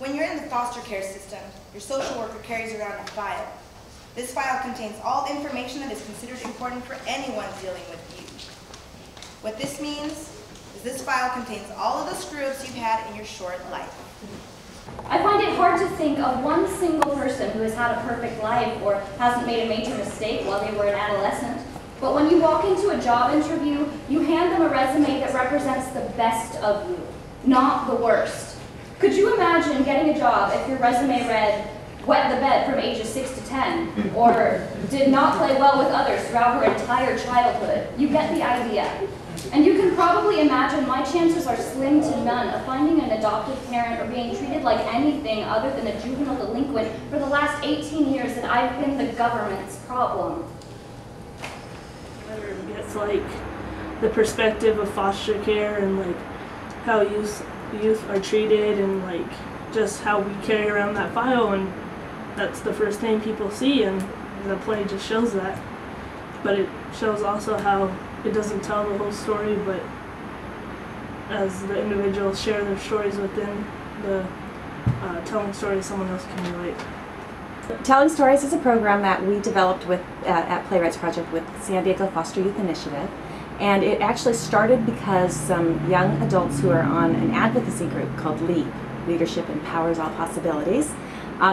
When you're in the foster care system, your social worker carries around a file. This file contains all information that is considered important for anyone dealing with youth. What this means is this file contains all of the screw-ups you've had in your short life. I find it hard to think of one single person who has had a perfect life or hasn't made a major mistake while they were an adolescent. But when you walk into a job interview, you hand them a resume that represents the best of you, not the worst. Could you imagine getting a job if your resume read, wet the bed from ages 6 to 10, or did not play well with others throughout her entire childhood? You get the idea. And you can probably imagine my chances are slim to none of finding an adoptive parent or being treated like anything other than a juvenile delinquent for the last 18 years that I've been the government's problem. It's like the perspective of foster care and like how youth are treated and like just how we carry around that file, and that's the first thing people see, and the play just shows that. But it shows also how it doesn't tell the whole story, but as the individuals share their stories within the telling stories, someone else can relate. Telling Stories is a program that we developed with at Playwrights Project with San Diego Foster Youth Initiative, and it actually started because some young adults who are on an advocacy group called LEAP, Leadership Empowers All Possibilities,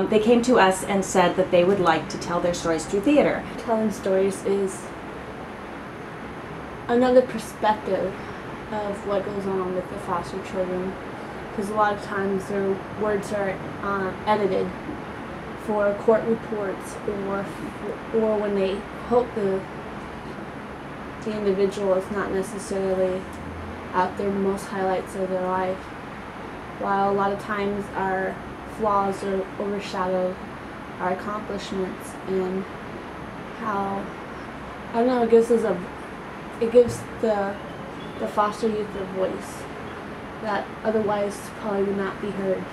they came to us and said that they would like to tell their stories through theater. Telling stories is another perspective of what goes on with the foster children, because a lot of times their words are edited for court reports, or when they hope the individual is not necessarily at their most highlights of their life, while a lot of times our flaws are overshadow our accomplishments, and how, I don't know, it gives the foster youth a voice that otherwise probably would not be heard.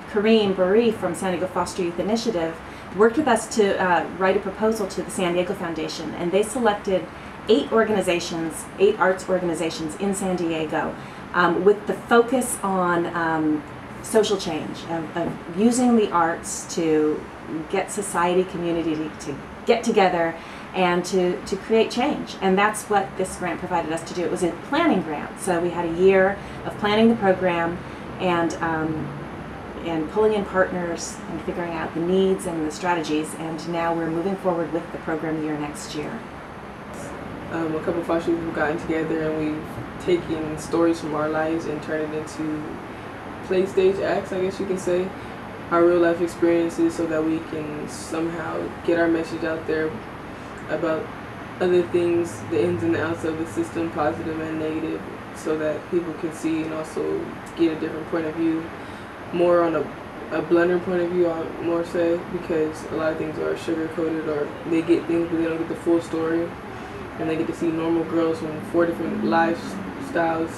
Kareem Barry from San Diego Foster Youth Initiative worked with us to write a proposal to the San Diego Foundation, and they selected 8 arts organizations in San Diego with the focus on social change, of using the arts to get society, community to get together and to create change. And that's what this grant provided us to do. It was a planning grant, so we had a year of planning the program and pulling in partners and figuring out the needs and the strategies, and now we're moving forward with the program year next year. A couple of foster youth have gotten together and we've taken stories from our lives and turned it into play stage acts, I guess you can say, our real life experiences, so that we can somehow get our message out there about other things, the ins and the outs of the system, positive and negative, so that people can see and also get a different point of view, more on a blunter point of view, more say, because a lot of things are sugar-coated, or they get things but they don't get the full story, and they get to see normal girls from 4 different lifestyles,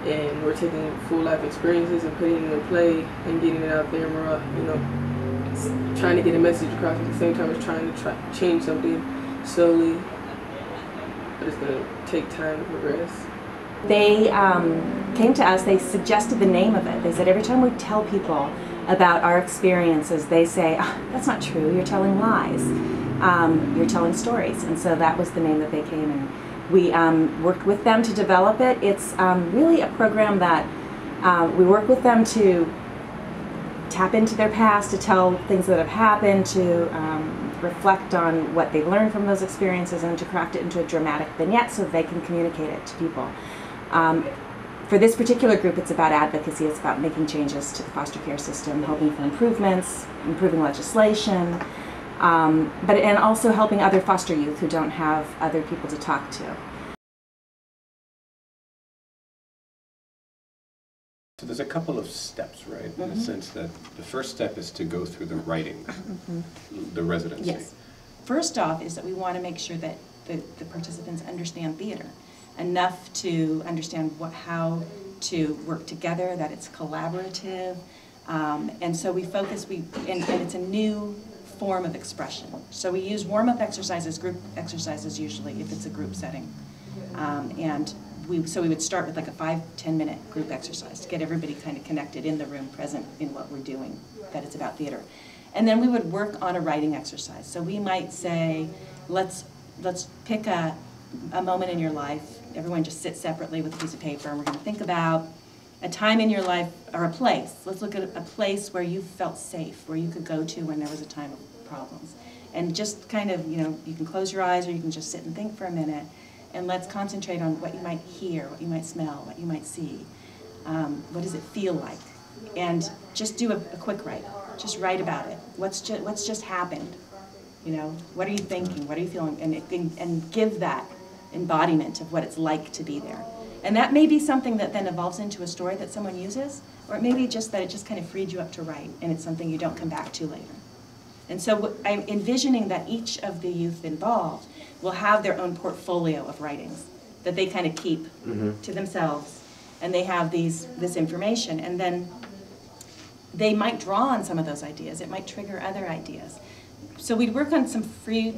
and we're taking full life experiences and putting it in a play and getting it out there, and we're trying to get a message across at the same time as trying to change something slowly, but it's going to take time to progress. They came to us, they suggested the name of it. They said every time we tell people about our experiences, they say, oh, that's not true, you're telling lies, you're telling stories. And so that was the name that they came, and we worked with them to develop it. It's really a program that we work with them to tap into their past, to tell things that have happened, to reflect on what they learned from those experiences, and to craft it into a dramatic vignette so they can communicate it to people. For this particular group, it's about advocacy. It's about making changes to the foster care system, hoping for improvements, improving legislation, and also helping other foster youth who don't have other people to talk to. So there's a couple of steps, right? In the sense that the first step is to go through the writing, the residency. Yes. First off is that we want to make sure that the participants understand theater enough to understand how to work together, that it's collaborative, and so we focus, and it's a new form of expression. So we use warm-up exercises, group exercises usually, if it's a group setting, and so we would start with like a 5-10 minute group exercise to get everybody kind of connected in the room, present in what we're doing, that it's about theater. And then we would work on a writing exercise. So we might say, let's pick a moment in your life. Everyone just sit separately with a piece of paper, and we're going to think about a time in your life, or a place. Let's look at a place where you felt safe, where you could go to when there was a time of problems. And just kind of, you know, you can close your eyes or you can just sit and think for a minute, and let's concentrate on what you might hear, what you might smell, what you might see. What does it feel like? And just do a quick write. Just write about it. What's just happened? You know, what are you thinking? What are you feeling? And give that embodiment of what it's like to be there. And that may be something that then evolves into a story that someone uses, or it may be just that it just kind of freed you up to write, and it's something you don't come back to later. And so I'm envisioning that each of the youth involved will have their own portfolio of writings that they kind of keep to themselves, and they have this information, and then they might draw on some of those ideas. It might trigger other ideas. So we'd work on some free,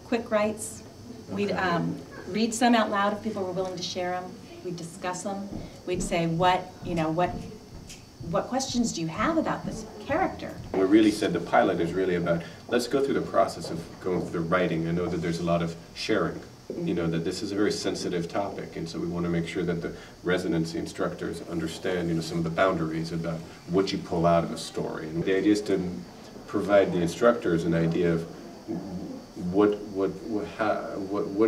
quick writes. We'd read some out loud if people were willing to share them. We'd discuss them. We'd say, what questions do you have about this character? We really said the pilot is really about, let's go through the process of going through the writing. I know that there's a lot of sharing, you know, that this is a very sensitive topic, and so we want to make sure that the residency instructors understand, you know, some of the boundaries about what you pull out of a story. And the idea is to provide the instructors an idea of what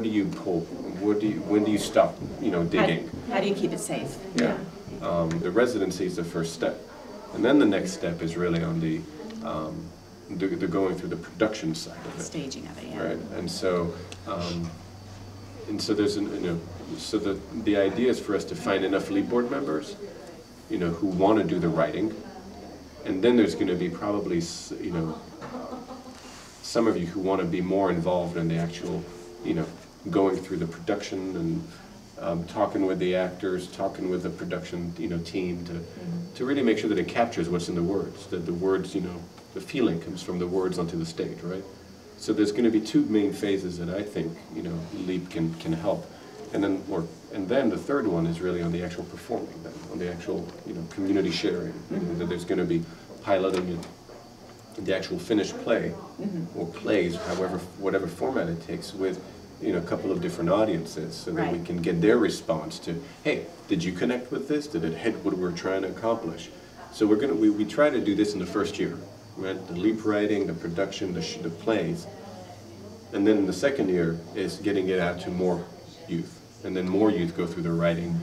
do you pull, when do you stop, you know, digging? How do you keep it safe? Yeah. The residency is the first step, and then the next step is really on the going through the production side of it, staging of it, yeah. Right, and so there's so the idea is for us to find enough lead board members, you know, who want to do the writing, and then there's going to be probably, you know, some of you who want to be more involved in the actual, you know, going through the production and talking with the actors, talking with the production, you know, team to really make sure that it captures what's in the words, that the words, you know, the feeling comes from the words onto the stage, right? So there's going to be two main phases that I think, you know, LEAP can help, and then the third one is really on the actual performing, then, on the actual, you know, community sharing. You know, that there's going to be piloting it. The actual finished play, or plays, whatever format it takes, with, you know, a couple of different audiences, so that we can get their response to, hey, did you connect with this? Did it hit what we're trying to accomplish? So we try to do this in the first year, right? The LEAP writing, the production, the plays, and then in the second year is getting it out to more youth, and then more youth go through the writing.